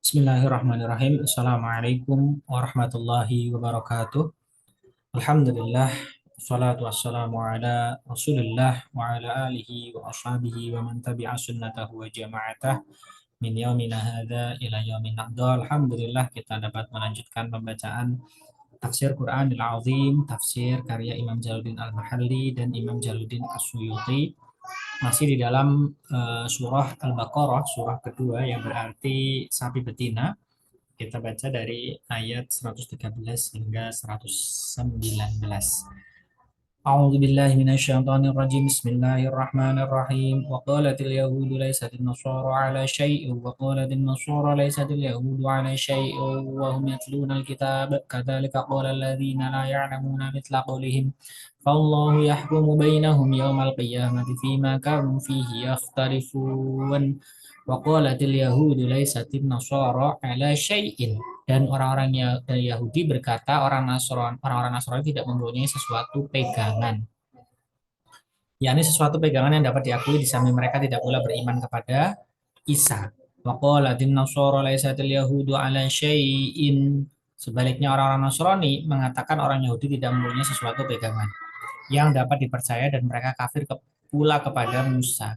Bismillahirrahmanirrahim. Assalamualaikum warahmatullahi wabarakatuh. Alhamdulillah. Wassalatu wassalamu ala Rasulillah wa ala alihi wa ashabihi wa man tabi'a sunnatahu wa jama'atah min yaumina hadza ila yaumin nahda. Alhamdulillah kita dapat melanjutkan pembacaan tafsir Quranil Azim, tafsir karya Imam Jalaluddin Al-Mahalli dan Imam Jalaluddin As-Suyuti. Masih di dalam surah Al-Baqarah, surah kedua yang berarti sapi betina. Kita baca dari ayat 113 hingga 119. أعوذ بالله من الشيطان الرجيم بسم الله الرحمن الرحيم وقالت اليهود ليست النصارى على شيء وقالت النصارى ليست اليهود على شيء وهم يتلون الكتاب كذلك قال الذين لا يعلمون مثل قولهم فالله يحكم بينهم يوم القيامة فيما كانوا فيه يختلفون وقالت اليهود ليست النصارى على شيء. Dan orang-orang Yahudi berkata orang-orang Nasrani tidak mempunyai sesuatu pegangan, yakni sesuatu pegangan yang dapat diakui di samping mereka tidak pula beriman kepada Isa. Waqalatin Nasara laisatil yahudu ala syai'in. Sebaliknya orang-orang Nasrani mengatakan orang Yahudi tidak mempunyai sesuatu pegangan yang dapat dipercaya dan mereka kafir pula kepada Musa.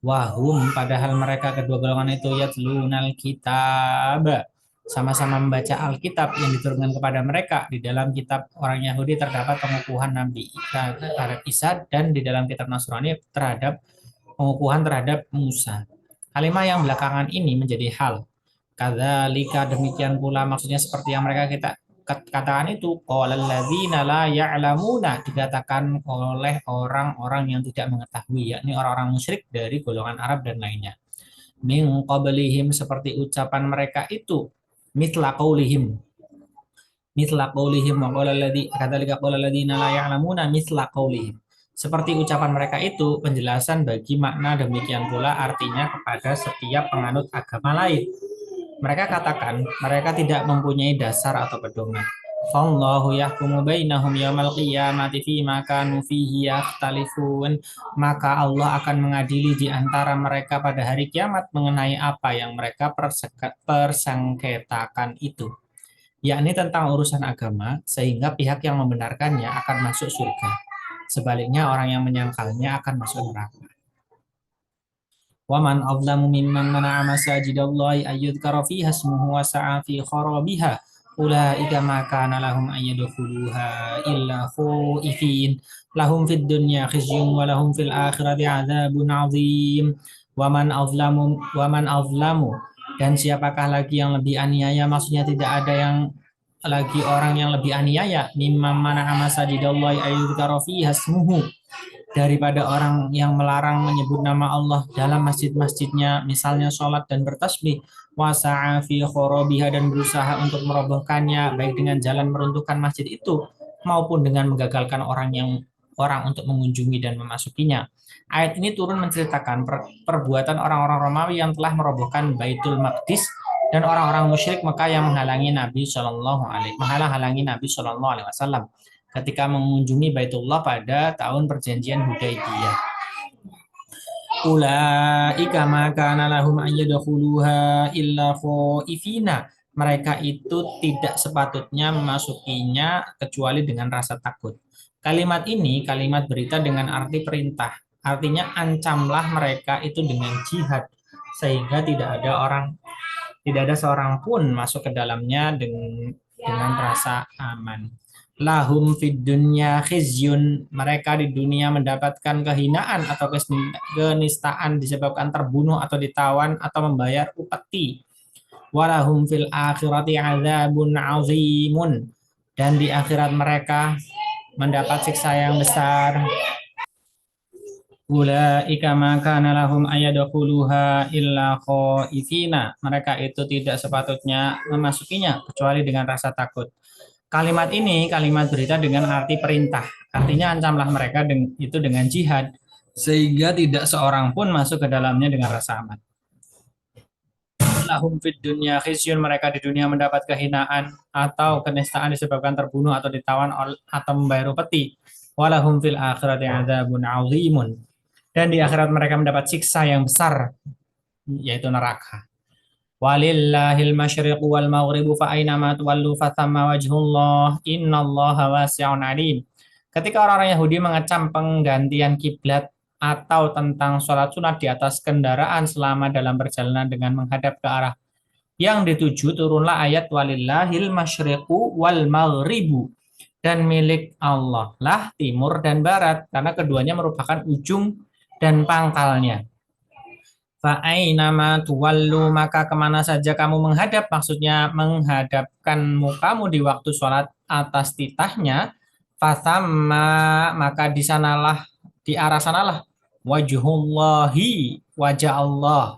Wahum, padahal mereka kedua golongan itu yatlunal kitab, sama-sama membaca Alkitab yang diturunkan kepada mereka. Di dalam kitab orang Yahudi terdapat pengukuhan Nabi terhadap Isa dan di dalam kitab Nasrani terhadap pengukuhan terhadap Musa. Kalimat yang belakangan ini menjadi hal. Kadzalika, demikian pula, maksudnya seperti yang mereka kita katakan itu, qalal ladzina la ya'lamuna, dikatakan oleh orang-orang yang tidak mengetahui, yakni orang-orang musyrik dari golongan Arab dan lainnya. Min qablihim, seperti ucapan mereka itu, mitla qaulihim wa qala alladzi kadzalika qala alladziina la ya'lamuna mitla qaulihim. Seperti ucapan mereka itu penjelasan bagi makna, demikian pula artinya kepada setiap penganut agama lain. Mereka katakan mereka tidak mempunyai dasar atau pedoman. Fallahu yahkumu bainahum yaumal qiyamati fima kanu fihi yakhtalifun. Maka Allah akan mengadili di antara mereka pada hari kiamat mengenai apa yang mereka persengketakan itu, yakni tentang urusan agama, sehingga pihak yang membenarkannya akan masuk surga. Sebaliknya orang yang menyangkalnya akan masuk neraka. Waman azlamu mimman mana'a masajidallahi ayyudhkara fiha ismuhu wa sa'a fi kharabiha ulaika ma kana lahum ayyadkhuluha illa khaifin lahum fid dunya khizyun wa lahum fil akhirati adzabun adzim. Waman azlamu, dan siapakah lagi yang lebih aniaya, maksudnya tidak ada yang lagi orang yang lebih aniaya, mimman mana'a masajidallahi ayyudhkara fiha ismuhu, daripada orang yang melarang menyebut nama Allah dalam masjid-masjidnya, misalnya sholat dan bertasbih, wasa'a fi khorobiha, dan berusaha untuk merobohkannya, baik dengan jalan meruntuhkan masjid itu maupun dengan menggagalkan orang untuk mengunjungi dan memasukinya. Ayat ini turun menceritakan perbuatan orang-orang Romawi yang telah merobohkan Baitul Maqdis dan orang-orang musyrik Mekah yang menghalangi Nabi Shallallahu Alaihi Wasallam ketika mengunjungi Baitullah pada tahun perjanjian Hudaybiyah. Ulaika ma kana lahum an yadkhuluha illa khaifina. Mereka itu tidak sepatutnya memasukinya kecuali dengan rasa takut. Kalimat ini kalimat berita dengan arti perintah. Artinya ancamlah mereka itu dengan jihad sehingga tidak ada seorang pun masuk ke dalamnya dengan rasa aman. Lahum fid dunya khizyun, mereka di dunia mendapatkan kehinaan atau kenistaan disebabkan terbunuh atau ditawan atau membayar upeti. Walahum fil akhirati adzabun azimun, dan di akhirat mereka mendapat siksa yang besar. Ulaika ma kana lahum ayadkhuluha illa khaifina, mereka itu tidak sepatutnya memasukinya kecuali dengan rasa takut. Kalimat ini kalimat berita dengan arti perintah. Artinya ancamlah mereka itu dengan jihad sehingga tidak seorang pun masuk ke dalamnya dengan rasa aman. Lahum fid dunya khizyun, mereka di dunia mendapat kehinaan atau kenistaan disebabkan terbunuh atau ditawan atau membayar upeti. Walahum fil akhirati adzabun azimun, dan di akhirat mereka mendapat siksa yang besar, yaitu neraka. Walillahil masyriqu wal maghribu fa aynama tuwallu fathamma wajhullah innallaha wasi'un alim. Ketika orang-orang Yahudi mengecam penggantian kiblat atau tentang sholat sunat di atas kendaraan selama dalam perjalanan dengan menghadap ke arah yang dituju, turunlah ayat walillahil masyriqu wal maghribu, dan milik Allah lah timur dan barat, karena keduanya merupakan ujung dan pangkalnya. Fa'ainama tuwallu, maka kemana saja kamu menghadap, maksudnya menghadapkan mukamu di waktu sholat atas titahnya, fasamma, maka di sanalah, di arah sanalah, wajhullahi, wajah Allah,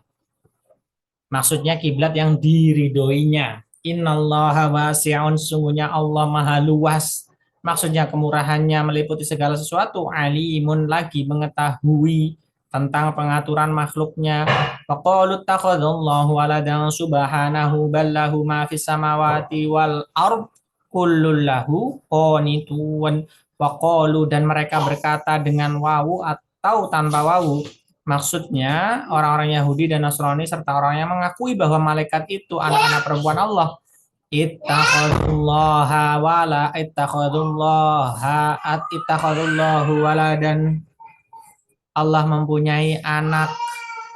maksudnya kiblat yang diridhoinya. Innallaha wasi'un, sungguhnya Allah maha luas, maksudnya kemurahannya meliputi segala sesuatu. Alimun, lagi mengetahui tentang pengaturan makhluknya. Faqalu takhadallahu waladan subhanahu ballahu ma fis samawati wal ard kullul lahu qanitun. Faqalu, dan mereka berkata dengan wawu atau tanpa wawu. Maksudnya orang-orang Yahudi dan Nasrani serta orang yang mengakui bahwa malaikat itu anak-anak perempuan Allah. Ittakhadhullaha wala ittakhadhullaha ittakhadhullahu waladan. Allah mempunyai anak.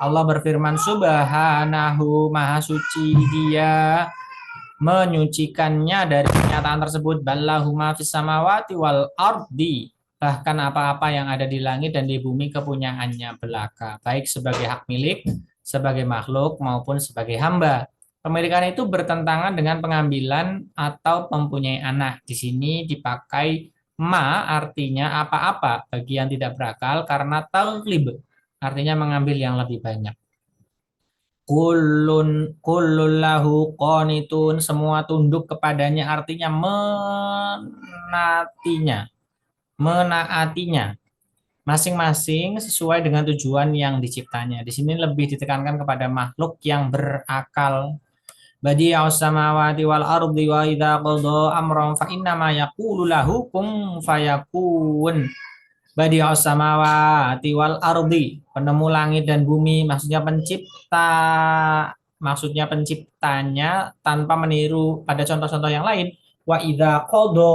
Allah berfirman, subhanahu, maha suci dia, menyucikannya dari kenyataan tersebut. Ballahu ma fis samawati wal ardi, bahkan apa-apa yang ada di langit dan di bumi kepunyaannya belaka, baik sebagai hak milik, sebagai makhluk, maupun sebagai hamba. Pemilikan itu bertentangan dengan pengambilan atau mempunyai anak. Di sini dipakai ma, artinya apa-apa bagi yang tidak berakal, karena taglib, artinya mengambil yang lebih banyak. Kullun qanitun, semua tunduk kepadanya, artinya menaatinya masing-masing sesuai dengan tujuan yang diciptanya. Di sini lebih ditekankan kepada makhluk yang berakal. Badi'us samawati wal ardi wa idza qada amran fa innama yaqulu lahu kun fayakun. Badi'us samawati wal ardi, penemu langit dan bumi, maksudnya penciptanya tanpa meniru pada contoh-contoh yang lain. Wa idza qada,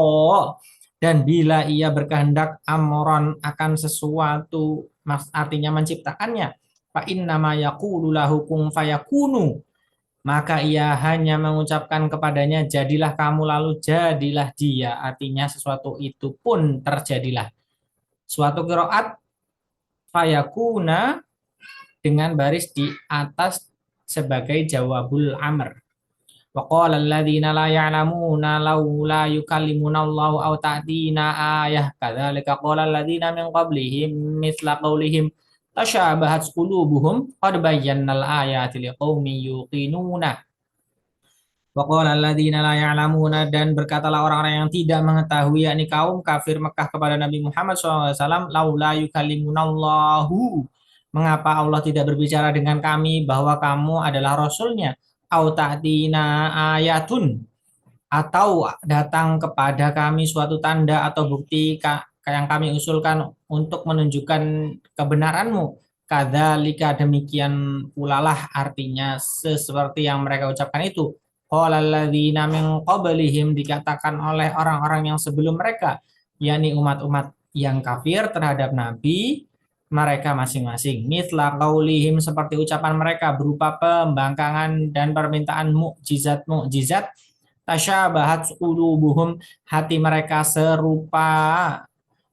dan bila ia berkehendak, amron, akan sesuatu, artinya menciptakannya, fa innama yaqulu lahu kun fayakunu, maka ia hanya mengucapkan kepadanya jadilah kamu, lalu jadilah dia, artinya sesuatu itu pun terjadilah. Suatu qiraat fayakuna dengan baris di atas sebagai jawabul amr. Wa qala alladziina la ya'lamuuna laula yukallimuna Allahu aw ta'tina ayah kadzalika qala alladziina min qablihim mitsla qaulihim tashabahat qulubuhum qad bayyana al-ayati liqaumin yuqinuna. Wa qala alladziina la ya'lamuuna, dan berkatalah orang-orang yang tidak mengetahui, yakni kaum kafir Mekah, kepada Nabi Muhammad SAW, laula yukallimunallahu, mengapa Allah tidak berbicara dengan kami bahwa kamu adalah rasulnya, au ta'tina ayatun, atau datang kepada kami suatu tanda atau bukti yang kami usulkan untuk menunjukkan kebenaranmu. Kadzalika, demikian pulalah, artinya seperti yang mereka ucapkan itu. Qala alladzina min qablihim, dikatakan oleh orang-orang yang sebelum mereka, yakni umat-umat yang kafir terhadap Nabi mereka masing-masing. Mithla qaulihim, seperti ucapan mereka berupa pembangkangan dan permintaan mukjizat-mukjizat. Tasyabahat qulubuhum, hati mereka serupa,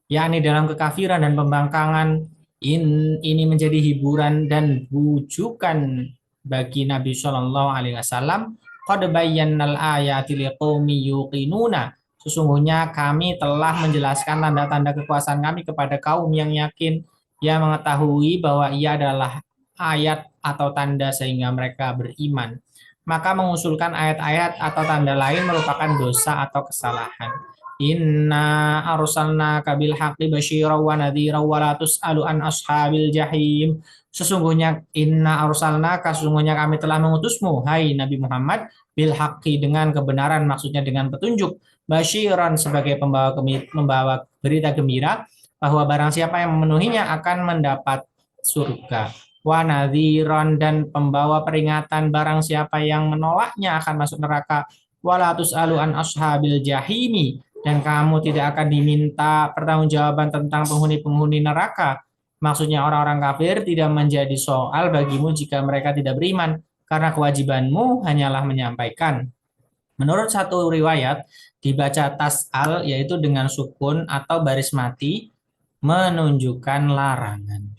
yakni dalam kekafiran dan pembangkangan. Ini menjadi hiburan dan bujukan bagi Nabi Shallallahu Alaihi Wasallam. Qad bayyannal ayati liqaumi yuqinuna, sesungguhnya kami telah menjelaskan tanda-tanda kekuasaan kami kepada kaum yang yakin, yang mengetahui bahwa ia adalah ayat atau tanda sehingga mereka beriman. Maka mengusulkan ayat-ayat atau tanda lain merupakan dosa atau kesalahan. Inna arsalna kabil haqqi basyira wa nadhira wa la tus'alu an ashabil jahim. Sesungguhnya sesungguhnya kami telah mengutusmu, hai Nabi Muhammad, bil haqqi, dengan kebenaran, maksudnya dengan petunjuk, basyiran, sebagai membawa berita gembira bahwa barang siapa yang memenuhinya akan mendapat surga. wa nadhiran, dan pembawa peringatan, barang siapa yang menolaknya akan masuk neraka. Wala tus'alu an ashabil jahimi, dan kamu tidak akan diminta pertanggungjawaban tentang penghuni-penghuni neraka. Maksudnya orang-orang kafir tidak menjadi soal bagimu jika mereka tidak beriman, karena kewajibanmu hanyalah menyampaikan. Menurut satu riwayat, dibaca tas'al yaitu dengan sukun atau baris mati menunjukkan larangan.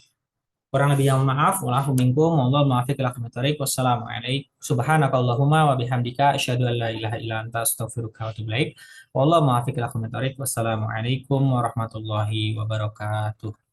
Kurang lebihnya mohon maaf. Wallahu minkum. Wallahu muwaffiq ila aqwamit thoriq. Wassalamualaikum. Subhanakallahumma wa bihamdika asyhadu an la ilaha illa anta astaghfiruka wa atubu ilaik. Wallahu muwaffiq ila aqwamit thoriq. Wassalamualaikum warahmatullahi wabarakatuh.